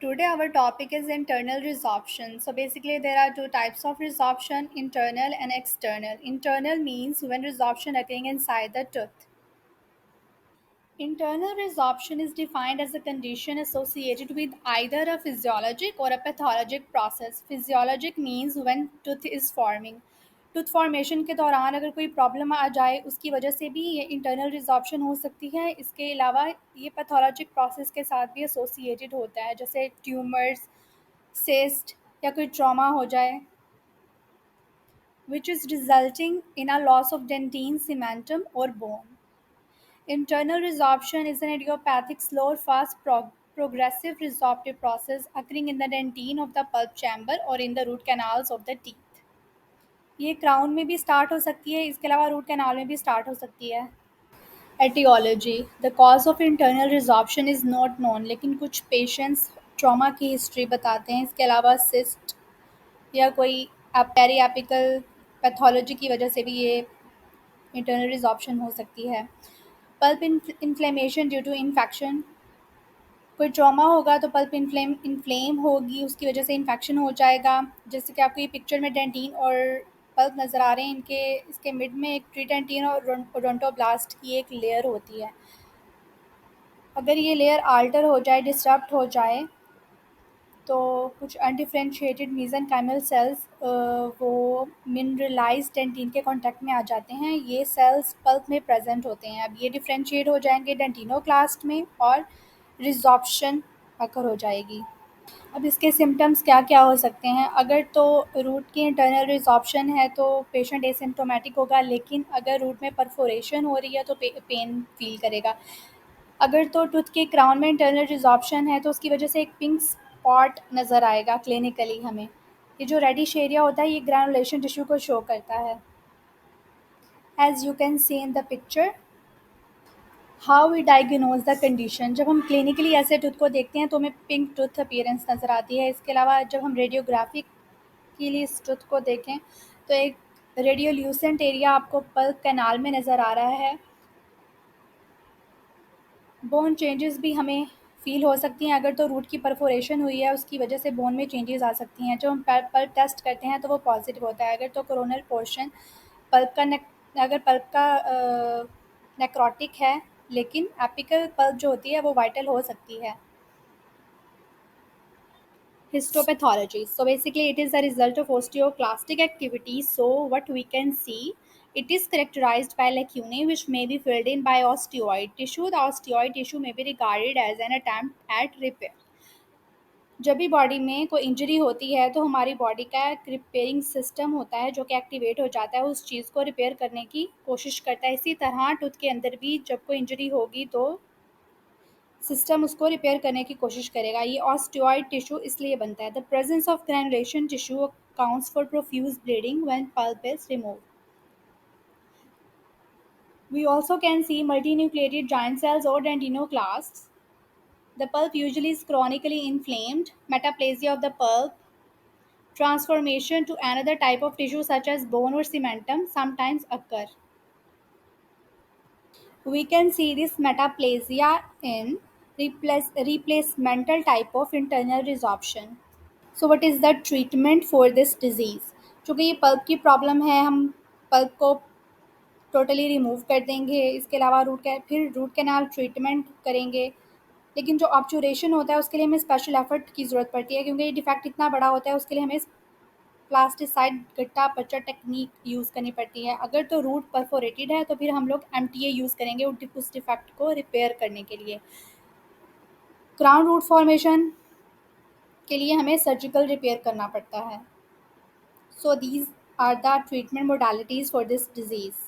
Today our topic is internal resorption. So basically there are two types of resorption, internal and external. Internal means when resorption occurring inside the tooth. Internal resorption is defined as a condition associated with either a physiologic or a pathologic process. Physiologic means when tooth is forming. Tooth formation के दौरान अगर कोई problem आ जाए उसकी वजह से भी ये इंटरनल रिजॉर्प्शन हो सकती है। इसके अलावा ये पैथोलॉजिक प्रोसेस के साथ भी एसोसिएटेड होता है, जैसे ट्यूमर्स, cyst या कोई ट्रॉमा हो जाए, which is resulting in a loss of dentine, cementum or bone. Internal resorption is an idiopathic, slow, fast, progressive resorptive process occurring in the dentine of the pulp chamber or in the root canals of the teeth. ये crown में भी start हो सकती है, इसके अलावा root canal में भी स्टार्ट हो सकती है। Aetiology, the cause of internal resorption is not known, लेकिन कुछ पेशेंट्स ट्रॉमा की हिस्ट्री बताते हैं। इसके अलावा सिस्ट या कोई पेरिएपिकल पैथोलॉजी की वजह से भी ये इंटरनल रिजॉर्प्शन हो सकती है। Pulp inflammation due to infection, कोई ट्रॉमा होगा तो पल्प इन्फ्लेम होगी, उसकी वजह से इन्फेक्शन हो जाएगा। जैसे कि आपको ये पिक्चर में डेंटिन और पल्प नज़र आ रहे हैं, इनके इसके मिड में एक ट्रीडेंटिन और ओडोंटोब्लास्ट की एक लेयर होती है। अगर ये लेयर आल्टर हो जाए, डिस्टर्ब हो जाए, तो कुछ अनडिफरेंशिएटेड मेसेनकाइमल सेल्स वो मिनरलाइज्ड डेंटिन के कांटेक्ट में आ जाते हैं। ये सेल्स पल्प में प्रेजेंट होते हैं। अब ये डिफरेंशिएट हो जाएंगे डेंटिनोक्लास्ट में और रिजॉर्प्शन अकर हो जाएगी। अब इसके सिम्टम्स क्या क्या हो सकते हैं? अगर तो रूट की इंटरनल रिजॉर्प्शन है तो पेशेंट एसिम्प्टोमेटिक होगा, लेकिन अगर रूट में परफोरेशन हो रही है तो पेन फील करेगा। अगर तो टूथ के क्राउन में इंटरनल रिजॉर्प्शन है तो उसकी वजह से एक पिंक स्पॉट नज़र आएगा क्लिनिकली हमें। ये जो रेडिश एरिया होता है ये ग्रैनुलेशन टिश्यू को शो करता है, as you can see in the picture. How we diagnose the condition, जब हम क्लिनिकली ऐसे टूथ को देखते हैं तो हमें पिंक टूथ अपीयरेंस नज़र आती है। इसके अलावा जब हम रेडियोग्राफी के लिए इस टूथ को देखें तो एक रेडियोल्यूसेंट एरिया आपको पल्प कैनाल में नज़र आ रहा है। बोन चेंजेस भी हमें फ़ील हो सकती हैं। अगर तो रूट की परफोरेशन हुई है उसकी वजह से बोन में चेंजेस आ सकती हैं। जब हम पल्प टेस्ट करते हैं तो वो पॉजिटिव होता है। अगर तो कोरोनल पोर्शन पल्प का अगर पल्प का नेक्रोटिक है, लेकिन एपिकल पल्प जो होती है वो वाइटल हो सकती है। Histopathology. So basically, it is a result of osteoclastic activity. So what we can see, it is characterized by lacunae which may be filled in by osteoid tissue. The osteoid tissue may be regarded as an attempt at repair. जब भी body में कोई injury होती है तो हमारी body का एक रिपेयरिंग सिस्टम होता है जो कि एक्टिवेट हो जाता है, उस चीज़ को रिपेयर करने की कोशिश करता है। इसी तरह टूथ के अंदर भी जब कोई इंजरी होगी तो सिस्टम उसको रिपेयर करने की कोशिश करेगा। ये ऑस्टियोइड टिश्यू इसलिए बनता है। The presence of granulation tissue accounts for profuse bleeding when pulp is removed. We also can see multinucleated giant cells or dentinoclasts. The pulp usually is chronically inflamed. Metaplasia of the pulp, transformation to another type of tissue such as bone or cementum sometimes occur. We can see this metaplasia in replacemental type of internal resorption. So what is the treatment for this disease? चूँकि ये pulp की problem है, हम pulp को totally remove कर देंगे। इसके अलावा रूट कैनाल ट्रीटमेंट करेंगे, लेकिन जो ऑब्चुरेशन होता है उसके लिए हमें स्पेशल एफर्ट की ज़रूरत पड़ती है, क्योंकि ये डिफेक्ट इतना बड़ा होता है। उसके लिए हमें प्लास्टिसाइड गट्टा पच्चा टेक्निक यूज़ करनी पड़ती है। अगर तो रूट परफोरेटेड है तो फिर हम लोग एमटीए यूज़ करेंगे उस डिफेक्ट को रिपेयर करने के लिए। क्राउन रूट फॉर्मेशन के लिए हमें सर्जिकल रिपेयर करना पड़ता है। So these are the treatment modalities for this disease.